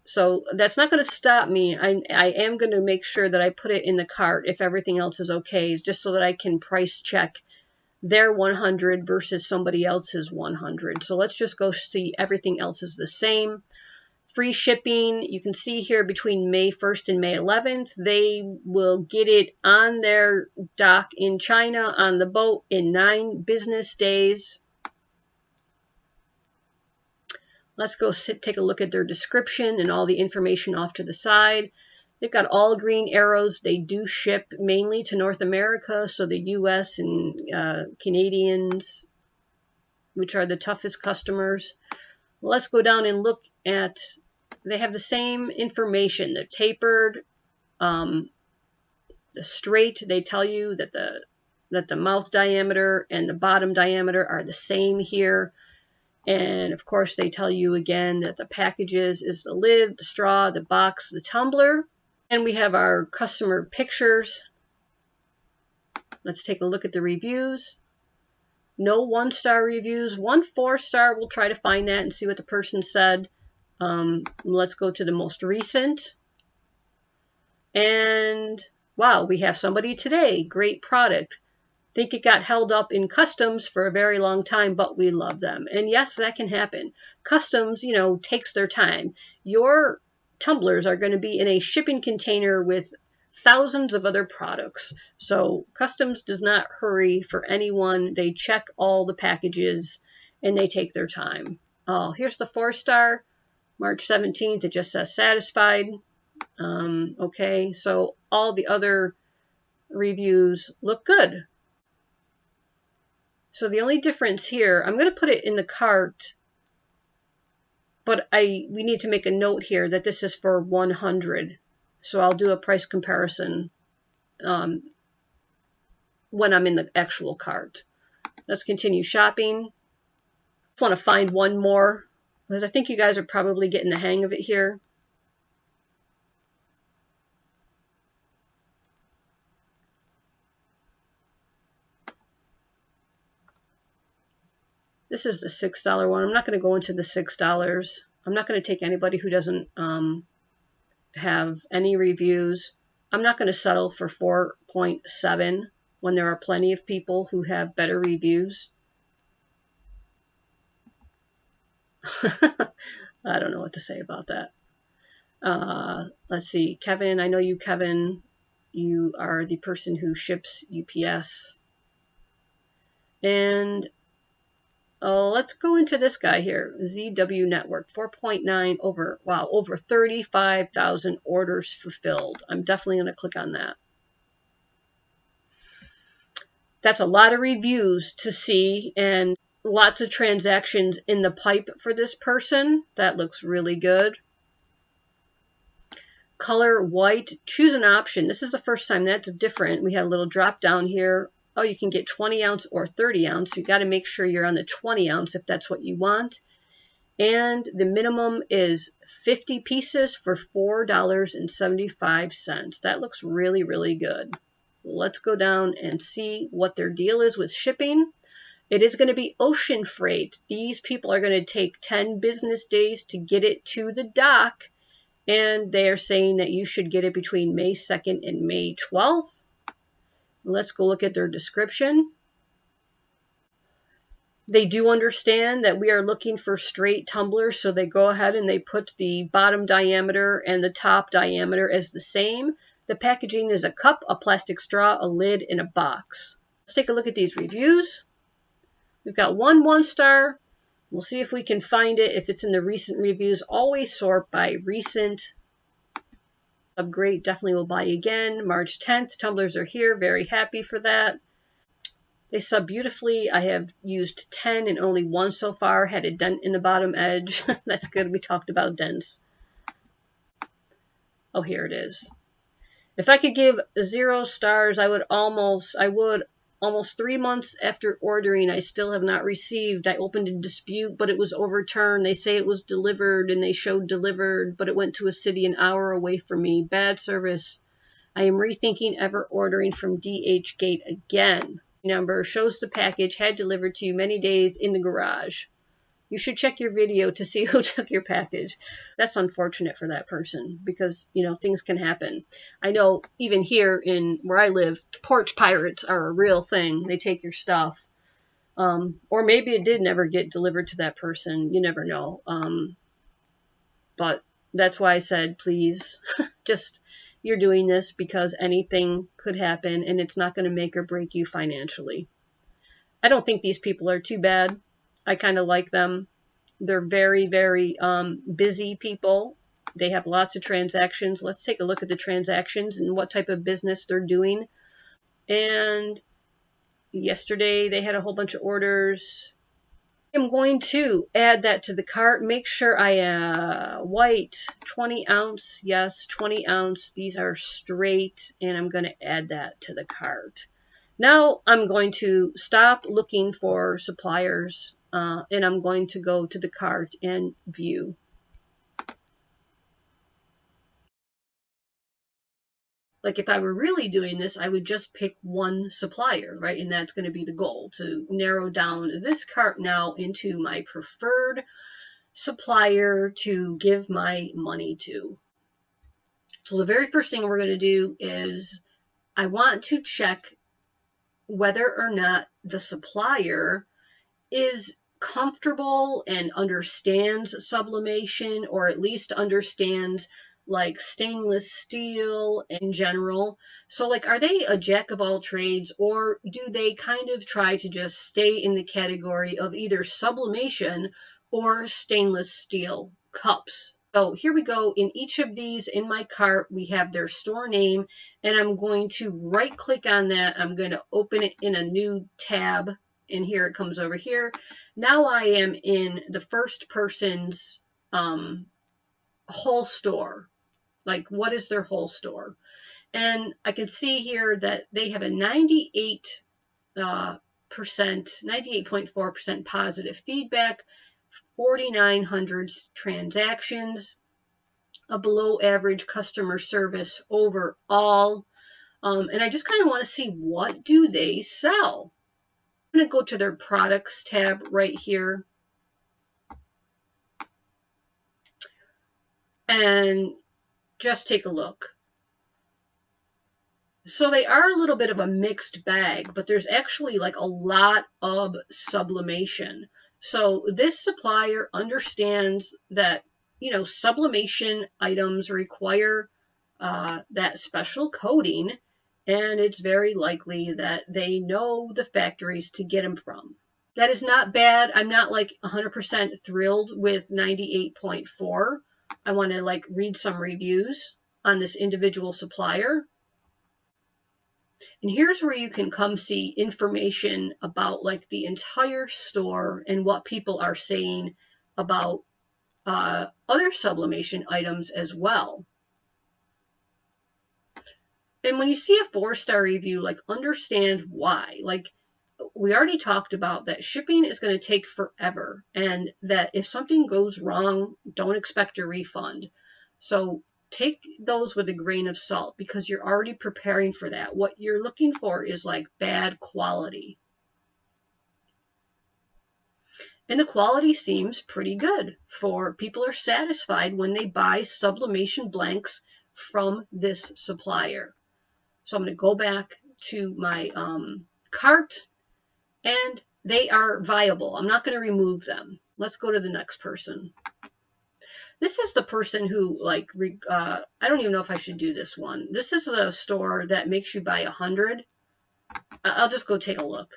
So that's not going to stop me. I am going to make sure that I put it in the cart if everything else is okay, just so that I can price check their 100 versus somebody else's 100. So let's just go see everything else is the same. Free shipping, you can see here between May 1st and May 11th, they will get it on their dock in China on the boat in 9 business days. Let's go take a look at their description and all the information off to the side. They've got all green arrows. They do ship mainly to North America, so the US and Canadians, which are the toughest customers. Let's go down and look at, they have the same information. The tapered, the straight, they tell you that the mouth diameter and the bottom diameter are the same here. And of course they tell you again that the packages is the lid, the straw, the box, the tumbler. And we have our customer pictures. Let's take a look at the reviews. No 1-star reviews, 1 4-star. We'll try to find that and see what the person said. Let's go to the most recent. And wow, we have somebody today. Great product. Think it got held up in customs for a very long time, but we love them. And yes, that can happen. Customs, takes their time. Your tumblers are going to be in a shipping container with thousands of other products. So customs does not hurry for anyone. They check all the packages and they take their time. Oh, here's the 4-star, March 17th. It just says satisfied. Okay, so all the other reviews look good. So the only difference here, I'm going to put it in the cart, but we need to make a note here that this is for 100. So I'll do a price comparison when I'm in the actual cart. Let's continue shopping. I want to find one more because I think you guys are probably getting the hang of it here. This is the $6 one. I'm not going to go into the $6. I'm not going to take anybody who doesn't have any reviews. I'm not going to settle for 4.7 when there are plenty of people who have better reviews. I don't know what to say about that. Let's see, Kevin. I know you, Kevin. You are the person who ships UPS. And let's go into this guy here, ZW Network, 4.9 over, wow, over 35,000 orders fulfilled. I'm definitely going to click on that. That's a lot of reviews to see and lots of transactions in the pipe for this person. That looks really good. Color white, choose an option. This is the first time that's different. We have a little drop down here. Oh, you can get 20 ounce or 30 ounce. You got to make sure you're on the 20 ounce if that's what you want. And the minimum is 50 pieces for $4.75. That looks really, really good. Let's go down and see what their deal is with shipping. It is going to be ocean freight. These people are going to take 10 business days to get it to the dock. And they are saying that you should get it between May 2nd and May 12th. Let's go look at their description. They do understand that we are looking for straight tumblers, so they go ahead and they put the bottom diameter and the top diameter as the same. The packaging is a cup, a plastic straw, a lid, and a box. Let's take a look at these reviews. We've got one star. We'll see if we can find it. If it's in the recent reviews, always sort by recent. Great, definitely will buy again. March 10th, tumblers are here. Very happy for that. They sub beautifully. I have used 10 and only one so far. Had a dent in the bottom edge. That's good. We talked about dents. Oh, here it is. If I could give 0 stars, I would almost 3 months after ordering, I still have not received. I opened a dispute, but it was overturned. They say it was delivered, and they showed delivered, but it went to a city an hour away from me. Bad service. I am rethinking ever ordering from DH Gate again. Number shows the package had delivered to you many days in the garage. You should check your video to see who took your package. That's unfortunate for that person because, you know, things can happen. I know even here in where I live, porch pirates are a real thing. They take your stuff. Or maybe it did never get delivered to that person. You never know. But that's why I said, please, just you're doing this because anything could happen and it's not going to make or break you financially. I don't think these people are too bad. I kind of like them. They're very, very busy people. They have lots of transactions. Let's take a look at the transactions and what type of business they're doing. And yesterday they had a whole bunch of orders. I'm going to add that to the cart. Make sure white, 20 ounce. Yes, 20 ounce. These are straight, and I'm going to add that to the cart. Now I'm going to stop looking for suppliers, and I'm going to go to the cart and view. Like if I were really doing this, I would just pick one supplier, right? And that's going to be the goal, to narrow down this cart now into my preferred supplier to give my money to. So the very first thing we're going to do is I want to check whether or not the supplier is comfortable and understands sublimation, or at least understands like stainless steel in general. So like, are they a jack of all trades, or do they kind of try to just stay in the category of either sublimation or stainless steel cups? So here we go. In each of these in my cart, we have their store name, and I'm going to right click on that. I'm going to open it in a new tab, and here it comes over here. Now I am in the first person's whole store. Like, what is their whole store? And I can see here that they have a 98% 98.4% positive feedback, 4,900 transactions, a below average customer service overall. And I just kind of want to see, what do they sell? I'm going to go to their products tab right here. And just take a look. So they are a little bit of a mixed bag, but there's actually like a lot of sublimation. So this supplier understands that, sublimation items require that special coating, and it's very likely that they know the factories to get them from. That is not bad. I'm not like 100% thrilled with 98.4. I want to like read some reviews on this individual supplier. And here's where you can come see information about like the entire store and what people are saying about other sublimation items as well. And when you see a 4-star review, like, understand why. Like, we already talked about that shipping is going to take forever, and that if something goes wrong, don't expect a refund. So take those with a grain of salt, because you're already preparing for that. What you're looking for is like bad quality. And the quality seems pretty good, for people are satisfied when they buy sublimation blanks from this supplier. So I'm going to go back to my cart, and they are viable. I'm not going to remove them. Let's go to the next person. This is the person who, like, I don't even know if I should do this one. This is the store that makes you buy 100. I'll just go take a look.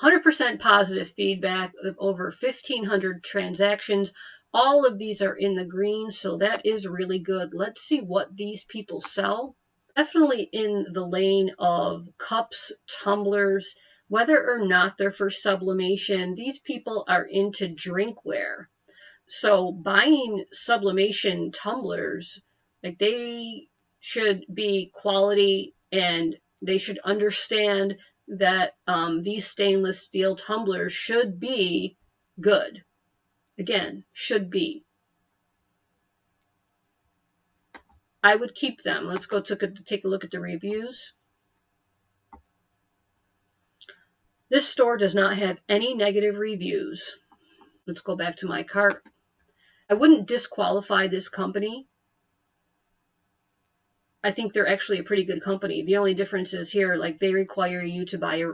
100% positive feedback of over 1,500 transactions. All of these are in the green, so that is really good. Let's see what these people sell. Definitely in the lane of cups, tumblers. Whether or not they're for sublimation, these people are into drinkware. So buying sublimation tumblers, like, they should be quality, and they should understand that these stainless steel tumblers should be good. Again, should be. I would keep them. Let's go take a look at the reviews. This store does not have any negative reviews. Let's go back to my cart. I wouldn't disqualify this company. I think they're actually a pretty good company. The only difference is here, like, they require you to buy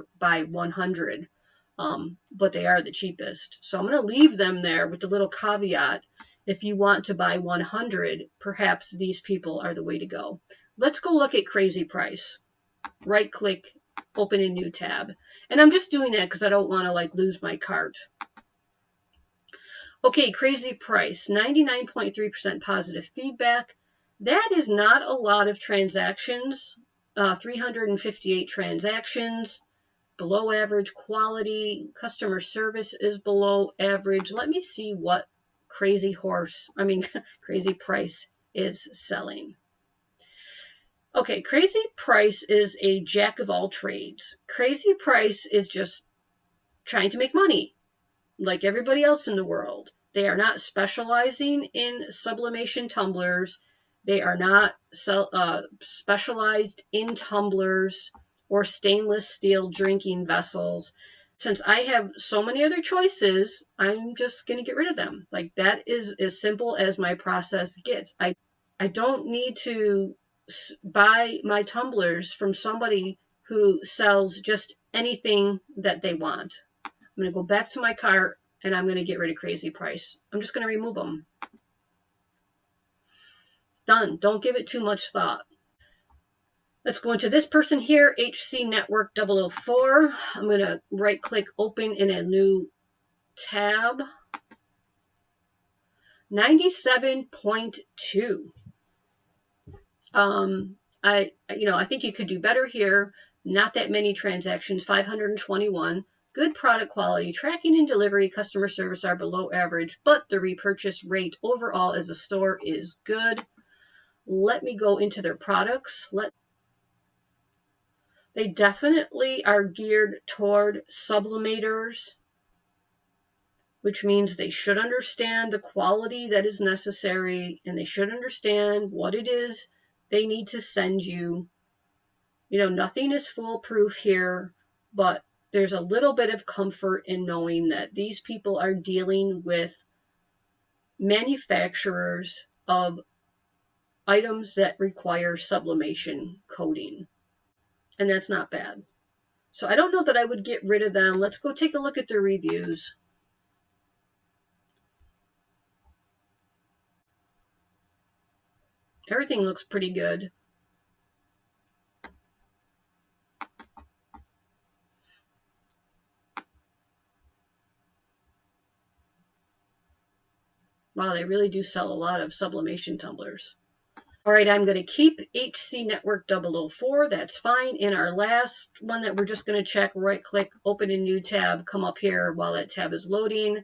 100, but they are the cheapest. So I'm going to leave them there with the little caveat. If you want to buy 100, perhaps these people are the way to go. Let's go look at Crazy Price. Right click, open a new tab. And I'm just doing that because I don't want to like lose my cart. Okay, Crazy Price, 99.3% positive feedback. That is not a lot of transactions. 358 transactions. Below average quality. Customer service is below average. Let me see what Crazy Price is selling. Okay, Crazy Price is a jack of all trades. Crazy Price is just trying to make money, like everybody else in the world. They are not specializing in sublimation tumblers. They are not specialized in tumblers or stainless steel drinking vessels. Since I have so many other choices, I'm just going to get rid of them. Like, that is as simple as my process gets. I don't need to buy my tumblers from somebody who sells just anything that they want. I'm going to go back to my cart, and I'm going to get rid of Crazy Price. I'm just going to remove them. Done. Don't give it too much thought. Let's go into this person here, HC Network 004. I'm going to right click, open in a new tab. 97.2. I think you could do better here. Not that many transactions, 521. Good product quality, tracking and delivery, customer service are below average, but the repurchase rate overall as a store is good. Let me go into their products. They definitely are geared toward sublimators, which means they should understand the quality that is necessary, and they should understand what it is they need to send you. You know, nothing is foolproof here, but there's a little bit of comfort in knowing that these people are dealing with manufacturers of items that require sublimation coating, and that's not bad. So I don't know that I would get rid of them. Let's go take a look at their reviews. Everything looks pretty good. Wow, they really do sell a lot of sublimation tumblers. All right, I'm going to keep HC Network 004. That's fine. In our last one that we're just going to check, right click, open a new tab, come up here while that tab is loading,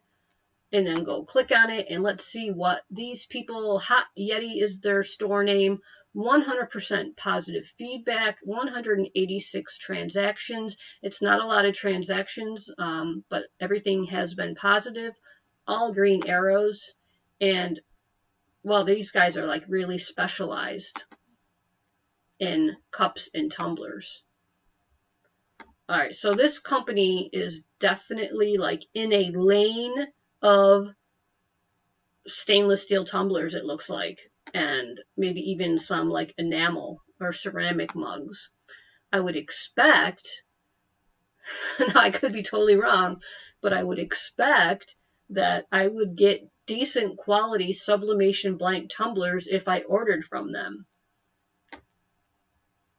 and then go click on it. And let's see what these people, Hot Yeti is their store name, 100% positive feedback, 186 transactions. It's not a lot of transactions, but everything has been positive, all green arrows. And well, these guys are like really specialized in cups and tumblers. All right, so this company is definitely like in a lane of stainless steel tumblers, it looks like, and maybe even some like enamel or ceramic mugs. I would expect, now I could be totally wrong, but I would expect that I would get decent quality sublimation blank tumblers if I ordered from them.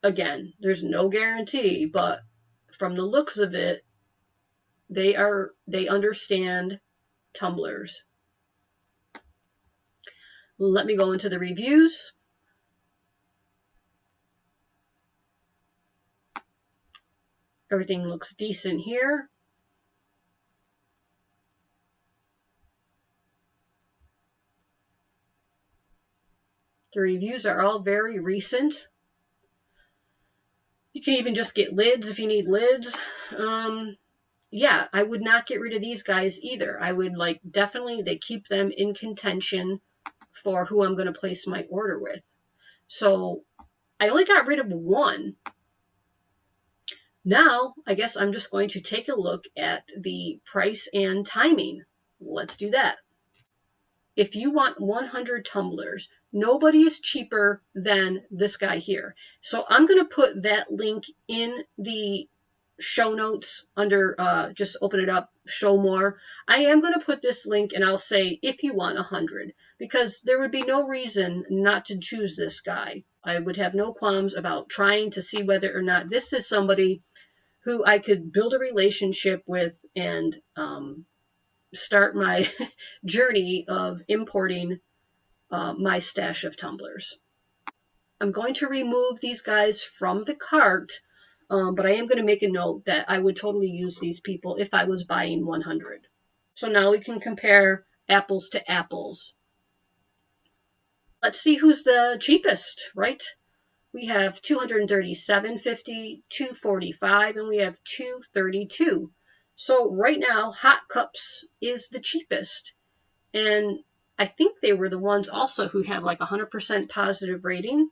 Again, there's no guarantee, but from the looks of it, they understand tumblers. Let me go into the reviews. Everything looks decent here. The reviews are all very recent. You can even just get lids if you need lids. Yeah, I would not get rid of these guys either. I would like definitely, they keep them in contention for who I'm going to place my order with. So I only got rid of one. Now, I guess I'm just going to take a look at the price and timing. Let's do that. If you want 100 tumblers, nobody is cheaper than this guy here. So I'm going to put that link in the show notes under, just open it up, show more. I am going to put this link and I'll say if you want 100, because there would be no reason not to choose this guy. I would have no qualms about trying to see whether or not this is somebody who I could build a relationship with and start my journey of importing my stash of tumblers. I'm going to remove these guys from the cart, but I am going to make a note that I would totally use these people if I was buying 100. So now we can compare apples to apples. Let's see who's the cheapest, right? We have $237.50, $245, and we have $232. So right now, Hot Cups is the cheapest. And I think they were the ones also who had like 100% positive rating.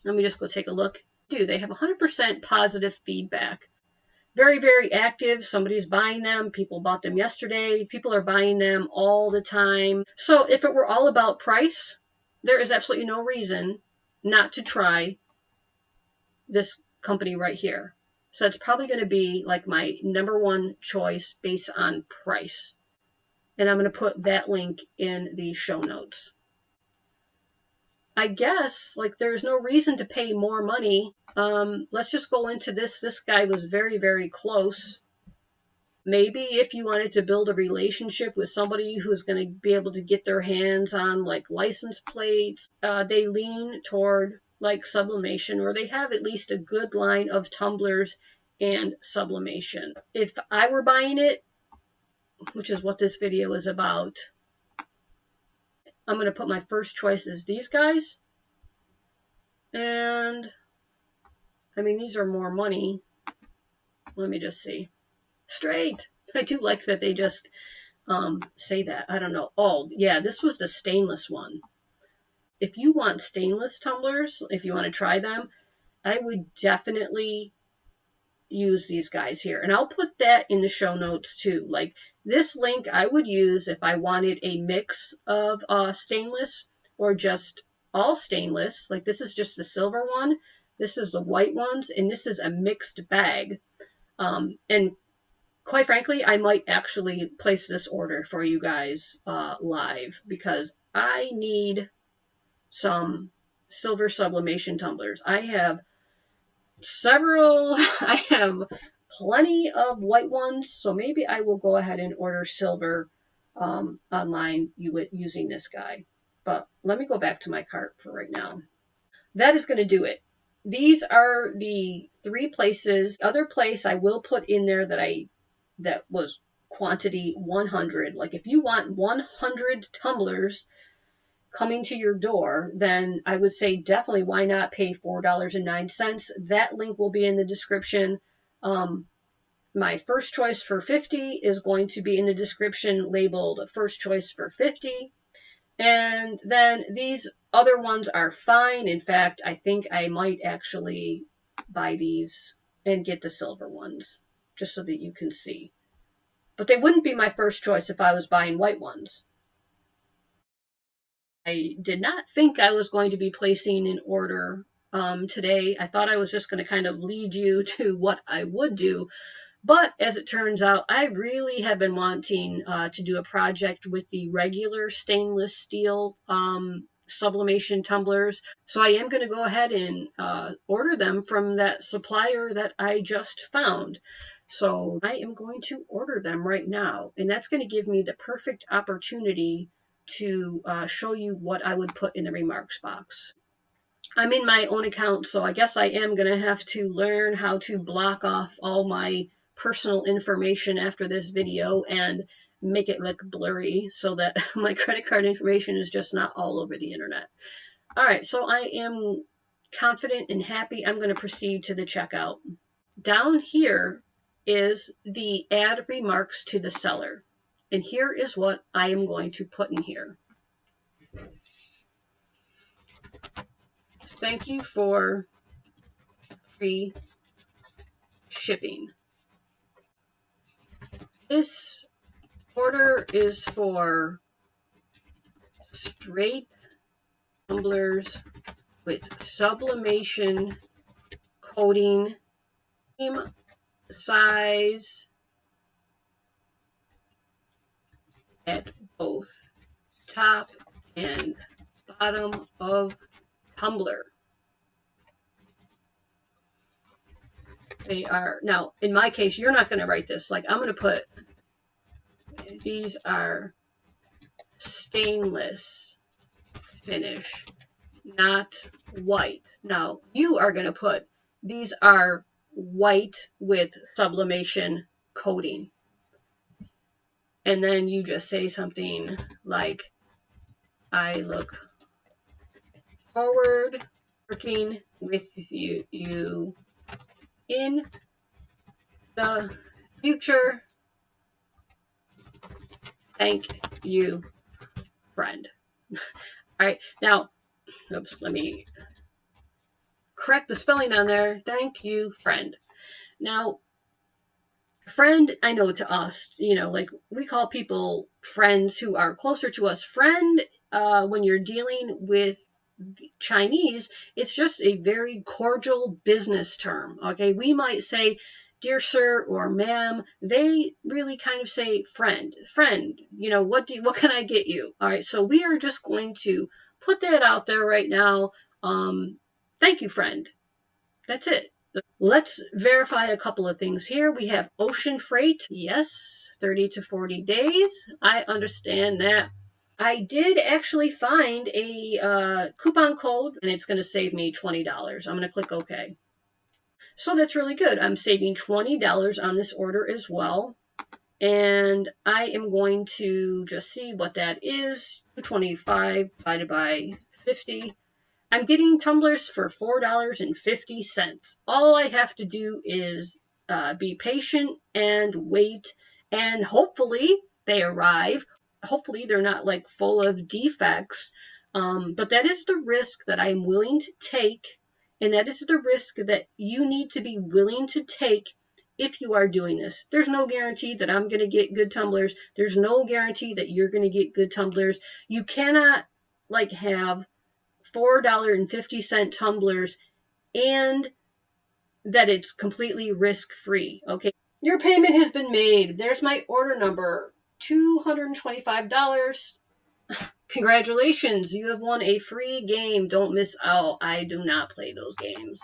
Let me just go take a look. They have 100% positive feedback. Very, very active. Somebody's buying them. People bought them yesterday. People are buying them all the time. So if it were all about price, there is absolutely no reason not to try this company right here. So it's probably going to be like my number one choice based on price. And I'm going to put that link in the show notes. I guess like there's no reason to pay more money. Let's just go into this. This guy was very, very close. Maybe if you wanted to build a relationship with somebody who's going to be able to get their hands on like license plates, they lean toward like sublimation, or they have at least a good line of tumblers and sublimation. If I were buying it, which is what this video is about, I'm going to put my first choice as these guys. And I mean, these are more money. Let me just see. Straight. I do like that they just say that. I don't know. Oh, yeah, this was the stainless one. If you want stainless tumblers, if you want to try them, I would definitely use these guys here. And I'll put that in the show notes too. Like this link I would use if I wanted a mix of stainless or just all stainless. Like this is just the silver one. This is the white ones. And this is a mixed bag. And quite frankly, I might actually place this order for you guys live because I need some silver sublimation tumblers. I have several, I have plenty of white ones, so maybe I will go ahead and order silver online using this guy. But let me go back to my cart for right now. That is going to do it. These are the 3 places. The other place I will put in there that was quantity 100. Like if you want 100 tumblers coming to your door, then I would say definitely why not pay $4.09. That link will be in the description. My first choice for 50 is going to be in the description labeled first choice for 50. And then these other ones are fine. In fact, I think I might actually buy these and get the silver ones just so that you can see. But they wouldn't be my first choice if I was buying white ones. I did not think I was going to be placing an order today. I thought I was just going to kind of lead you to what I would do. But as it turns out, I really have been wanting to do a project with the regular stainless steel sublimation tumblers. So I am going to go ahead and order them from that supplier that I just found. So I am going to order them right now. And that's going to give me the perfect opportunity to show you what I would put in the remarks box. I'm in my own account, so I guess I am going to have to learn how to block off all my personal information after this video and make it look blurry so that my credit card information is just not all over the internet. All right, so I am confident and happy. I'm going to proceed to the checkout. Down here is the add remarks to the seller. And here is what I am going to put in here. Thank you for free shipping. This order is for straight tumblers with sublimation coating, same size at both top and bottom of tumbler. They are, now in my case, you're not going to write this. Like I'm going to put, these are stainless finish, not white. Now you are going to put, these are white with sublimation coating. And then you just say something like, I look forward working with you in the future. Thank you, friend. All right, now, oops, let me correct the spelling on there. Thank you, friend. Now, friend, I know to us, you know, like we call people friends who are closer to us. Friend, when you're dealing with Chinese, it's just a very cordial business term. Okay, we might say dear sir or ma'am. They really kind of say friend, you know, what can I get you? All right, so we are just going to put that out there right now. Thank you, friend. That's it. Let's verify a couple of things here. We have ocean freight. Yes, 30 to 40 days. I understand that. I did actually find a coupon code, and it's going to save me $20. I'm going to click OK. So that's really good. I'm saving $20 on this order as well. And I am going to just see what that is. 25 divided by 50. I'm getting tumblers for $4.50. All I have to do is be patient and wait, and hopefully they arrive. Hopefully they're not like full of defects. But that is the risk that I'm willing to take, and that is the risk that you need to be willing to take if you are doing this. There's no guarantee that I'm going to get good tumblers. There's no guarantee that you're going to get good tumblers. You cannot like have $4.50 tumblers and that it's completely risk-free. Okay, your payment has been made. There's my order number, $225. Congratulations, you have won a free game. Don't miss out. I do not play those games.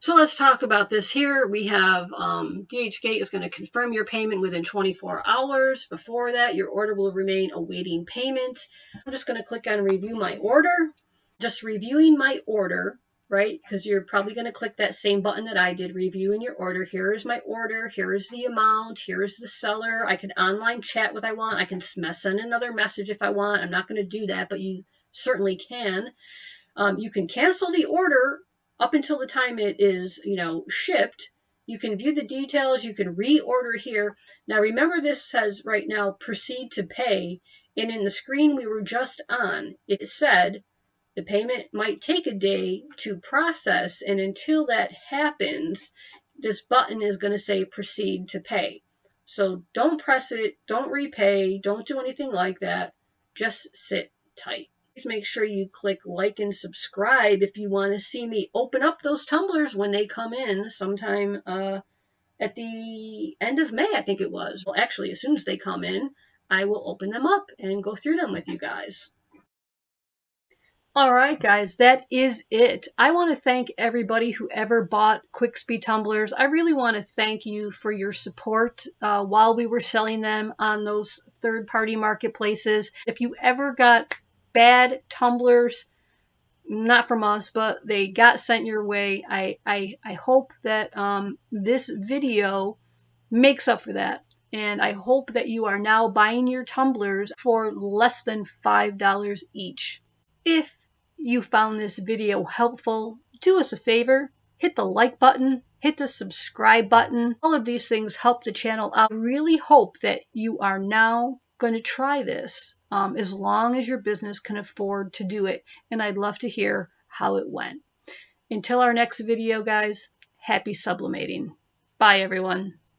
So let's talk about this here. We have DHgate is going to confirm your payment within 24 hours. Before that, your order will remain awaiting payment. I'm just going to click on review my order. Just reviewing my order, right? Because you're probably going to click that same button that I did, reviewing your order. Here is my order. Here is the amount. Here is the seller. I can online chat what I want. I can send another message if I want. I'm not going to do that, but you certainly can. You can cancel the order up until the time it is, shipped. You can view the details. You can reorder here. Now, remember this says right now, proceed to pay. And in the screen we were just on, it said the payment might take a day to process. And until that happens, this button is going to say proceed to pay. So don't press it. Don't repay. Don't do anything like that. Just sit tight. Please make sure you click like and subscribe if you want to see me open up those tumblers when they come in sometime at the end of May, I think it was. Well, actually, as soon as they come in, I will open them up and go through them with you guys. All right, guys, that is it. I want to thank everybody who ever bought Quickspeed tumblers. I really want to thank you for your support while we were selling them on those third-party marketplaces. If you ever got bad tumblers, not from us, but they got sent your way, I hope that this video makes up for that. And I hope that you are now buying your tumblers for less than $5 each. If you found this video helpful, do us a favor, hit the like button, hit the subscribe button. All of these things help the channel out. I really hope that you are now going to try this as long as your business can afford to do it. And I'd love to hear how it went. Until our next video, guys, happy sublimating. Bye, everyone.